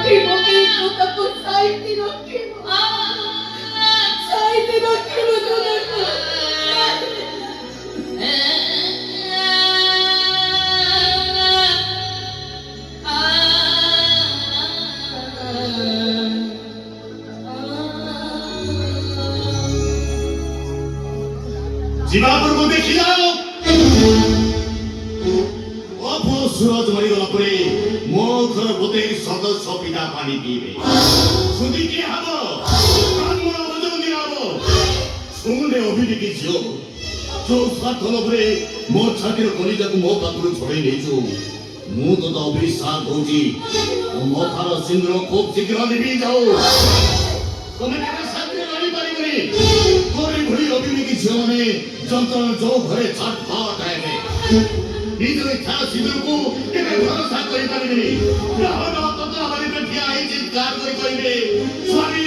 ତାକୁ ସାଇତି ରଖିବ ସାଇତି ରଖିବ ଜଗନ୍ନାଥ। ଯିବା ପୂର୍ବ ଦେଖି ଯାଅ ସୁରଜ ମରିଗଲା ପରେ ମୋ ଘର ବୋଧେ ସଦସ୍ୟ ପିତା ପାଣି ପିଇବେ ସୁଧି କିଏ ହବ ଶୁଣେ ଅଭିନେକି ଝିଅ ଯୋଉ ସ୍ୱାର୍ଥ ଲୋଭରେ ମୋ ଛାତିର କଲିଜାକୁ ମୋ ପାଖରୁ ଛଡେଇ ନେଇଛୁ ମୁଁ ତତେ ଅଭିଶାପ ଦଉଛି ମୋ ଥାର ସିନ୍ଦୁର ଖୁବ ଶୀଘ୍ର ଲିଭି ଯାଉ ତମେ କେବେ ଶାନ୍ତିରେ ରହିପାରିବନି ତୋରି ଭଳି ଅଭିନେକି ଝିଅମାନେ ଯନ୍ତ୍ରଣ ଯୋଉ ଘରେ ଛଟପଟ ହେବେ ନିଜର ଇଚ୍ଛା ସିନ୍ଦୁରକୁ କେବେ ଭରସା କରିପାରିବେନି ଠିଆ ହେଇ ଚିତ୍କାର କରି କହିବେ ସ୍ୱାମୀ